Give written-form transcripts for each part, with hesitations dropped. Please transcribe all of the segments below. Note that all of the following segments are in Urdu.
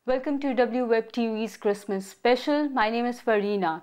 Welcome to W Web TV's Christmas special. My name is Farina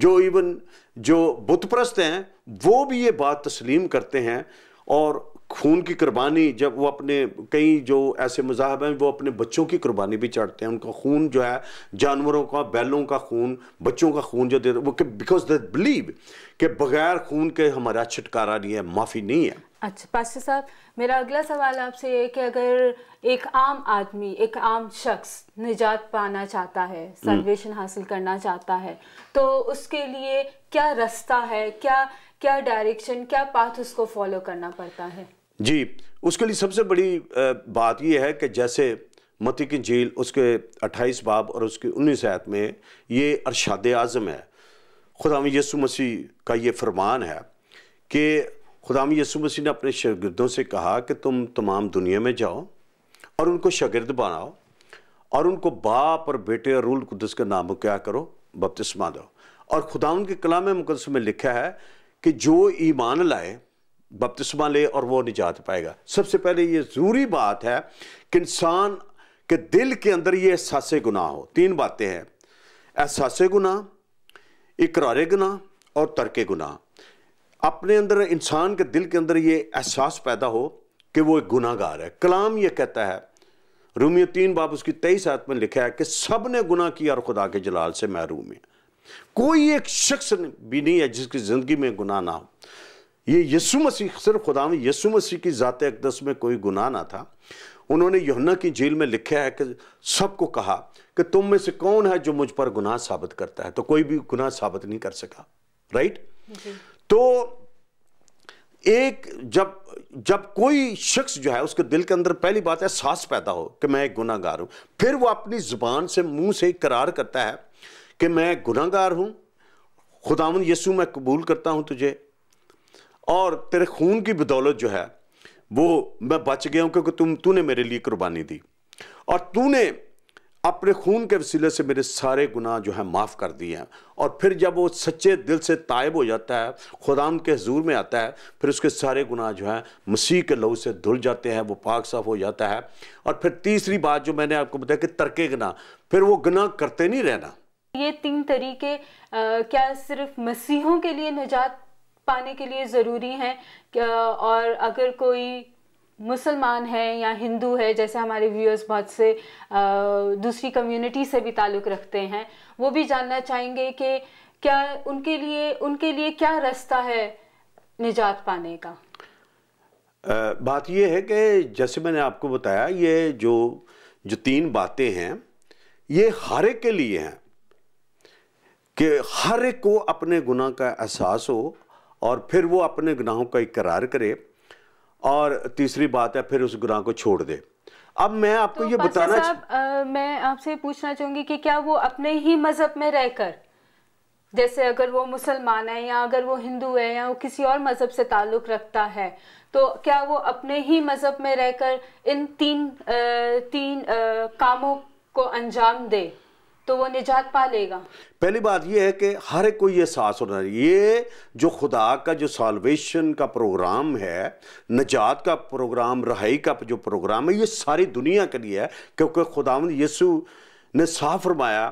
جو ایون جو بت پرست ہیں وہ بھی یہ بات تسلیم کرتے ہیں، اور خون کی قربانی جب وہ اپنے کئی جو ایسے مذاہب ہیں وہ اپنے بچوں کی قربانی بھی چڑھتے ہیں، ان کا خون جو ہے جانوروں کا، بیلوں کا خون، بچوں کا خون جو دیتے وہ بیکاز دے بلیو کہ بغیر خون کے ہمارا چھٹکارا نہیں ہے، معافی نہیں ہے۔ اچھا پاسٹر صاحب، میرا اگلا سوال آپ سے یہ کہ اگر ایک عام آدمی، ایک عام شخص نجات پانا چاہتا ہے، سلویشن حاصل کرنا چاہتا ہے، تو اس کے لیے کیا رستہ ہے، کیا ڈائریکشن، کیا پاتھ اس کو فالو کرنا پڑتا ہے؟ جی، اس کے لیے سب سے بڑی بات یہ ہے کہ جیسے متی کی انجیل اس کے 28 باب اور اس کی 19 آیت میں یہ ارشاد اعظم ہے، خداوند یسوع مسیح کا یہ فرمان ہے کہ خداوند یسوع مسیح نے اپنے شاگردوں سے کہا کہ تم تمام دنیا میں جاؤ اور ان کو شاگرد بناؤ اور ان کو باپ اور بیٹے اور روح القدس کا نام کیا کرو، بپتسمہ دو۔ اور خداوند کے کلام مقدس میں لکھا ہے کہ جو ایمان لائے، بپتسمہ لے اور وہ نجات پائے گا۔ سب سے پہلے یہ ضروری بات ہے کہ انسان کے دل کے اندر یہ احساس گناہ ہو۔ 3 باتیں ہیں، احساس گناہ، اقرار گناہ اور ترک گناہ۔ اپنے اندر انسان کے دل کے اندر یہ احساس پیدا ہو کہ وہ ایک گناہ گار ہے۔ کلام یہ کہتا ہے، رومیو 3 باب اس کی 23 آیت میں لکھا ہے کہ سب نے گناہ کیا اور خدا کے جلال سے محروم ہے۔ کوئی ایک شخص بھی نہیں ہے جس کی زندگی میں گناہ نہ ہو۔ یہ یسوع مسیح، صرف خداوند یسوع مسیح کی ذات اقدس میں کوئی گناہ نہ تھا۔ انہوں نے یوحنا کی انجیل میں لکھا ہے کہ سب کو کہا کہ تم میں سے کون ہے جو مجھ پر گناہ ثابت کرتا ہے، تو کوئی بھی گناہ ثابت نہیں کر سکا، رائٹ؟ تو ایک جب کوئی شخص جو ہے اس کے دل کے اندر پہلی بات ہے احساس پیدا ہو کہ میں ایک گناہ گار ہوں، پھر وہ اپنی زبان سے، منہ سے اقرار کرتا ہے کہ میں گناہ گار ہوں، خداوند یسوع میں قبول کرتا ہوں تجھے، اور تیرے خون کی بدولت جو ہے وہ میں بچ گیا ہوں کیونکہ تو نے میرے لیے قربانی دی، اور تو نے اپنے خون کے وسیلے سے میرے سارے گناہ جو ہیں معاف کر دیے ہیں۔ اور پھر جب وہ سچے دل سے تائب ہو جاتا ہے، خداوند کے حضور میں آتا ہے، پھر اس کے سارے گناہ جو ہیں مسیح کے لہو سے دھل جاتے ہیں، وہ پاک صاف ہو جاتا ہے۔ اور پھر تیسری بات جو میں نے آپ کو بتایا کہ ترک گناہ، پھر وہ گناہ کرتے نہیں رہنا۔ یہ 3 طریقے کیا صرف مسیحوں کے لیے نجات پانے کے لیے ضروری ہیں، اور اگر کوئی مسلمان ہے یا ہندو ہے، جیسے ہمارے ویورز بہت سے دوسری کمیونٹی سے بھی تعلق رکھتے ہیں، وہ بھی جاننا چاہیں گے کہ کیا ان کے لیے کیا رستہ ہے نجات پانے کا؟ بات یہ ہے کہ جیسے میں نے آپ کو بتایا، یہ جو 3 باتیں ہیں یہ ہر ایک کے لیے ہیں کہ ہر ایک کو اپنے گناہ کا احساس ہو اور پھر وہ اپنے گناہوں کا اقرار کرے، اور تیسری بات ہے پھر اس گناہ کو چھوڑ دے۔ اب میں آپ کو یہ بتانا میں آپ سے پوچھنا چاہوں گی کہ کیا وہ اپنے ہی مذہب میں رہ کر، جیسے اگر وہ مسلمان ہے یا اگر وہ ہندو ہے یا وہ کسی اور مذہب سے تعلق رکھتا ہے، تو کیا وہ اپنے ہی مذہب میں رہ کر ان تین کاموں کو انجام دے تو وہ نجات پا لے گا؟ پہلی بات یہ ہے کہ ہر ایک کو یہ احساس ہونا ہے، یہ جو خدا کا جو سالویشن کا پروگرام ہے، نجات کا پروگرام، رہائی کا جو پروگرام ہے، یہ ساری دنیا کے لیے ہے، کیونکہ خداوند یسوع نے صاف فرمایا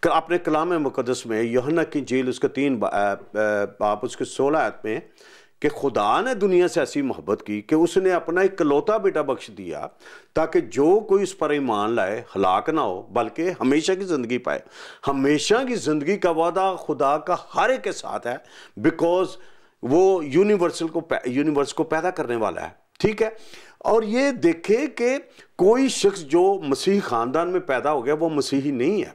کہ اپنے کلام مقدس میں، یوحنا کی انجیل اس کے 3 باب اس کے 16 آیت میں، کہ خدا نے دنیا سے ایسی محبت کی کہ اس نے اپنا اکلوتا بیٹا بخش دیا تاکہ جو کوئی اس پر ایمان لائے ہلاک نہ ہو بلکہ ہمیشہ کی زندگی پائے۔ ہمیشہ کی زندگی کا وعدہ خدا کا ہر ایک کے ساتھ ہے، بیکوز وہ یونیورس کو پیدا کرنے والا ہے، ٹھیک ہے؟ اور یہ دیکھے کہ کوئی شخص جو مسیحی خاندان میں پیدا ہو گیا وہ مسیحی نہیں ہے،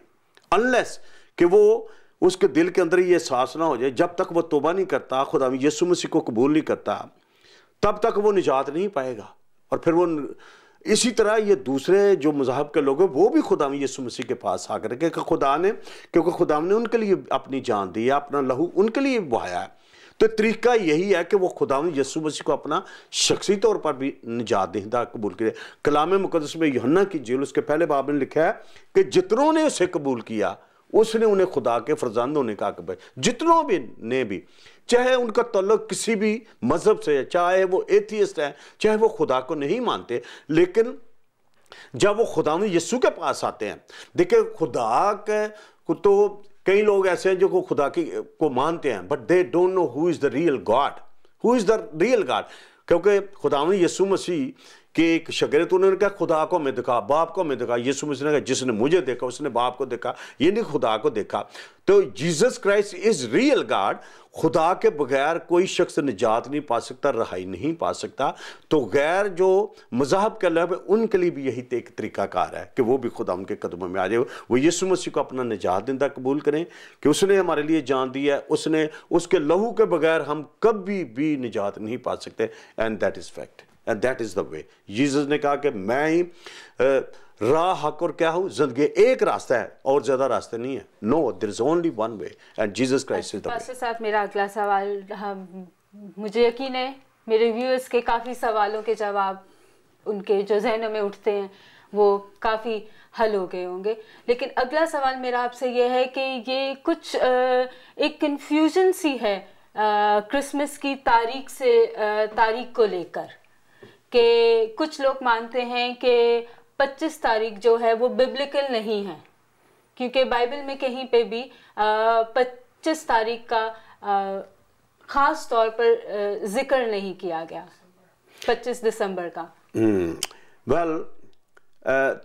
انلیس کہ وہ اس کے دل کے اندر یہ احساس نہ ہو جائے، جب تک وہ توبہ نہیں کرتا، خدا یسوع مسیح کو قبول نہیں کرتا، تب تک وہ نجات نہیں پائے گا۔ اور پھر وہ اسی طرح یہ دوسرے جو مذہب کے لوگ ہیں وہ بھی خدا یسوع مسیح کے پاس آ کر کہ کیونکہ خدا نے ان کے لیے اپنی جان دی ہے، اپنا لہو ان کے لیے بہایا ہے، تو طریقہ یہی ہے کہ وہ خدا یسوع مسیح کو اپنا شخصی طور پر بھی نجات دہندہ قبول کرے۔ کلام مقدس میں یوحنا کی انجیل اس کے پہلے باب میں لکھا ہے کہ جتنوں نے اسے قبول کیا اس نے انہیں خدا کے فرزند ہونے کا حق دیا، جتنوں بھی نے بھی، چاہے ان کا تعلق کسی بھی مذہب سے ہے، چاہے وہ ایتھیسٹ ہیں، چاہے وہ خدا کو نہیں مانتے، لیکن جب وہ خدا یسوع کے پاس آتے ہیں، دیکھیں خدا کو تو کئی لوگ ایسے ہیں جو خدا کو مانتے ہیں but they don't know who is the real God, who is the real God. کیونکہ خداوند یسوع مسیح کہ ایک شاگرد انہوں نے کہا خدا کو میں دکھا، باپ کو میں دکھا. یسوع مسیح نے کہا جس نے مجھے دیکھا اس نے باپ کو دیکھا، یہ نہیں خدا کو دیکھا. تو Jesus Christ is real God. خدا کے بغیر کوئی شخص نجات نہیں پا سکتا، رہائی نہیں پا سکتا. تو غیر جو مذہب کے لب ان کے لیے بھی یہی ایک طریقہ کار ہے کہ وہ بھی خدا ان کے قدموں میں آ جائے، وہ یسوع مسیح کو اپنا نجات دہندہ قبول کریں کہ اس نے ہمارے لیے جان دی ہے، اس کے لہو کے بغیر ہم کبھی بھی نجات نہیں پا سکتے. And that is fact and that is the way. Jesus نے کہا کہ میں ہی راہ حق اور کیا ہوں زندگی، ایک راستہ ہے اور زیادہ راستے نہیں ہیں. No, there is only one way and Jesus Christ is the way. Pastor صاحب میرا اگلا سوال، مجھے یقین ہے میرے ویورز کے کافی سوالوں کے جواب ان کے جو ذہنوں میں اٹھتے ہیں وہ کافی حل ہو گئے ہوں گے. لیکن اگلا سوال میرا آپ سے یہ ہے کہ یہ کچھ ایک کنفیوژن سی ہے کرسمس کی تاریخ کو لے کر، کہ کچھ لوگ مانتے ہیں کہ 25 تاریخ جو ہے وہ ببلیکل نہیں ہے، کیونکہ بائبل میں کہیں پہ بھی 25 تاریخ کا خاص طور پر ذکر نہیں کیا گیا، 25 دسمبر کا.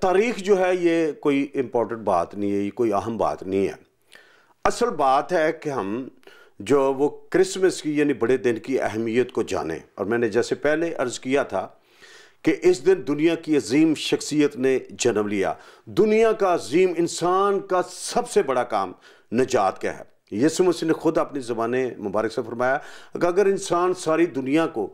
تاریخ جو ہے یہ کوئی امپورٹنٹ بات نہیں ہے، یہ کوئی اہم بات نہیں ہے. اصل بات ہے کہ ہم جو وہ کرسمس کی یعنی بڑے دن کی اہمیت کو جانیں. اور میں نے جیسے پہلے عرض کیا تھا کہ اس دن دنیا کی عظیم شخصیت نے جنم لیا. دنیا کا عظیم انسان کا سب سے بڑا کام نجات کا ہے. یسوع مسیح نے خود اپنی زبان مبارک سے فرمایا کہ اگر انسان ساری دنیا کو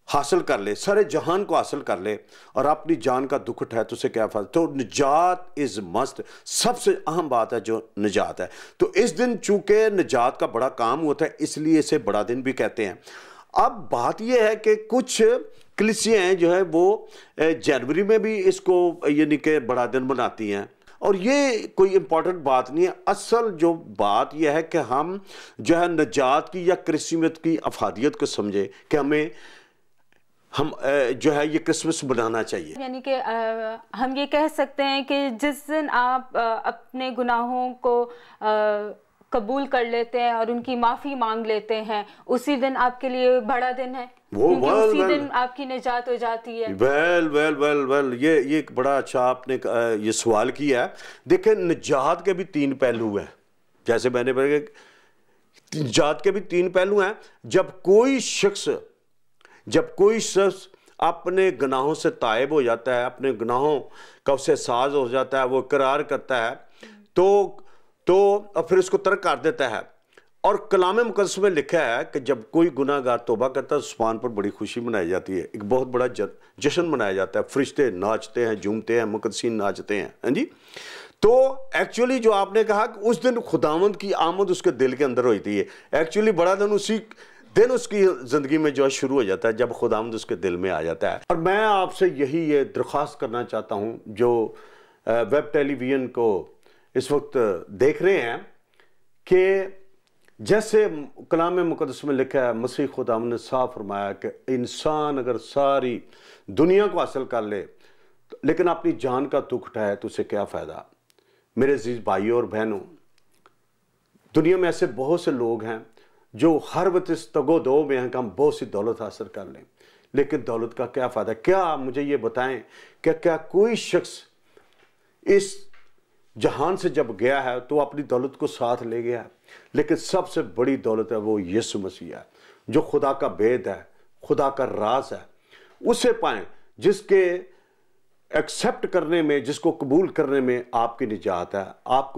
حاصل کر لے، سارے جہان کو حاصل کر لے اور اپنی جان کا دکھ اٹھائے تو اسے کیا فائدہ. تو نجات از مسٹ، سب سے اہم بات ہے جو نجات ہے. تو اس دن چونکہ نجات کا بڑا کام ہوتا ہے اس لیے اسے بڑا دن بھی کہتے ہیں. اب بات یہ ہے کہ کچھ کلیسیاں ہیں جو ہے وہ جنوری میں بھی اس کو یعنی کہ بڑا دن مناتی ہیں، اور یہ کوئی امپورٹنٹ بات نہیں ہے. اصل جو بات یہ ہے کہ ہم جو ہے نجات کی یا کرسمس کی افادیت کو سمجھے کہ ہم جو ہے یہ کرسمس بنانا چاہیے. یعنی کہ ہم یہ کہہ سکتے ہیں کہ جس دن آپ اپنے گناہوں کو قبول کر لیتے ہیں اور ان کی معافی مانگ لیتے ہیں اسی دن آپ کے لیے بڑا دن ہے، کیونکہ اسی دن آپ کی نجات ہو جاتی ہے. یہ ایک بڑا اچھا آپ نے یہ سوال کیا ہے. دیکھیں نجات کے بھی 3 پہلو ہیں، جیسے میں نے بتایا نجات کے بھی 3 پہلو ہیں. جب کوئی شخص اپنے گناہوں سے تائب ہو جاتا ہے، اپنے گناہوں کا اسے احساس ہو جاتا ہے، وہ اقرار کرتا ہے تو پھر اس کو ترک کر دیتا ہے. اور کلام مقدس میں لکھا ہے کہ جب کوئی گناہ گار توبہ کرتا ہے آسمان پر بڑی خوشی منائی جاتی ہے، ایک بہت بڑا جشن منایا جاتا ہے. فرشتے ناچتے ہیں، جھومتے ہیں، مقدسین ناچتے ہیں. ہاں جی. تو ایکچولی جو آپ نے کہا کہ اس دن خداوند کی آمد اس کے دل کے اندر ہوتی ہے، ایکچولی بڑا دن اسی دن اس کی زندگی میں جو ہے شروع ہو جاتا ہے جب خداوند اس کے دل میں آ جاتا ہے. اور میں آپ سے یہ درخواست کرنا چاہتا ہوں جو ویب ٹیلی ویژن کو اس وقت دیکھ رہے ہیں کہ جیسے کلام مقدس میں لکھا ہے، مسیح خداوند نے صاف فرمایا کہ انسان اگر ساری دنیا کو حاصل کر لے لیکن اپنی جان کا دکھ اٹھائے تو اسے کیا فائدہ. میرے عزیز بھائیوں اور بہنوں، دنیا میں ایسے بہت سے لوگ ہیں جو ہر وقت اس تگ و دو میں ہیں کہ ہم بہت سی دولت حاصل کر لیں، لیکن دولت کا کیا فائدہ. کیا مجھے یہ بتائیں کہ کیا کوئی شخص اس جہان سے جب گیا ہے تو اپنی دولت کو ساتھ لے گیا ہے؟ لیکن سب سے بڑی دولت ہے وہ یسوع مسیح ہے جو خدا کا بید ہے، خدا کا راز ہے. اسے پائیں جس کے ایکسیپٹ کرنے میں، جس کو قبول کرنے میں آپ کی نجات ہے، آپ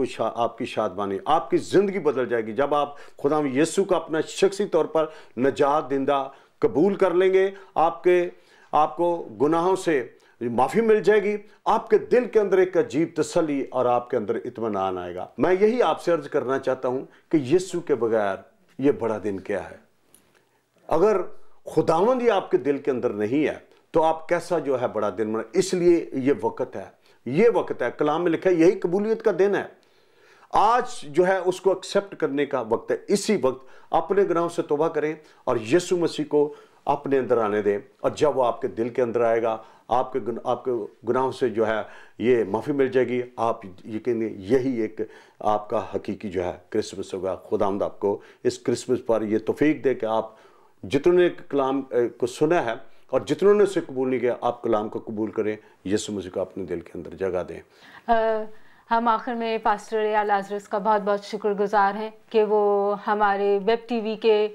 کی شادمانی، آپ کی زندگی بدل جائے گی. جب آپ خدا یسوع کا اپنا شخصی طور پر نجات دہندہ قبول کر لیں گے، آپ کو گناہوں سے معافی مل جائے گی، آپ کے دل کے اندر ایک عجیب تسلی اور آپ کے اندر اطمینان آئے گا. میں یہی آپ سے عرض کرنا چاہتا ہوں کہ یسوع کے بغیر یہ بڑا دن کیا ہے. اگر خداوند ہی آپ کے دل کے اندر نہیں ہے تو آپ کیسا جو ہے بڑا دن منا. اس لیے یہ وقت ہے، کلام میں لکھا ہے یہی قبولیت کا دن ہے. آج جو ہے اس کو ایکسیپٹ کرنے کا وقت ہے. اسی وقت اپنے گناہوں سے توبہ کریں اور یسوع مسیح کو اپنے اندر آنے دیں، اور جب وہ آپ کے دل کے اندر آئے گا آپ کے گناہوں سے جو ہے یہ معافی مل جائے گی. آپ یقین یہی ایک آپ کا حقیقی جو ہے کرسمس ہوگا. خداوند آپ کو اس کرسمس پر یہ توفیق دے کہ آپ جتنوں نے کلام کو سنا ہے اور جتنوں نے اسے قبول نہیں کیا، آپ کلام کو قبول کریں، یسوع مسیح کو اپنے دل کے اندر جگہ دیں. ہم آخر میں پاسٹر ریال لازرس کا بہت بہت شکر گزار ہیں کہ وہ ہمارے ویب ٹی وی کے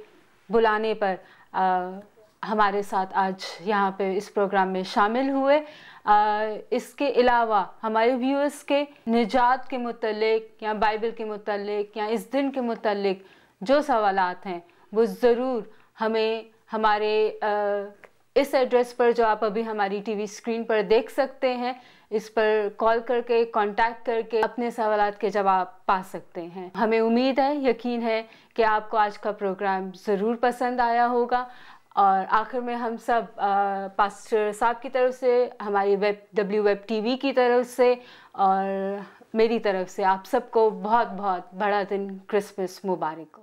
بلانے پر ہمارے ساتھ آج یہاں پہ اس پروگرام میں شامل ہوئے. اس کے علاوہ ہمارے ویورز کے نجات کے متعلق یا بائبل کے متعلق یا اس دن کے متعلق جو سوالات ہیں وہ ضرور ہمیں ہمارے اس ایڈریس پر جو آپ ابھی ہماری ٹی وی اسکرین پر دیکھ سکتے ہیں اس پر کال کر کے کانٹیکٹ کر کے اپنے سوالات کے جواب پا سکتے ہیں. ہمیں امید ہے، یقین ہے کہ آپ کو آج کا پروگرام ضرور پسند آیا ہوگا. اور آخر میں ہم سب پاسٹر صاحب کی طرف سے، ہماری ویب ٹی وی کی طرف سے اور میری طرف سے آپ سب کو بہت بہت بڑا دن کرسمس مبارک ہو.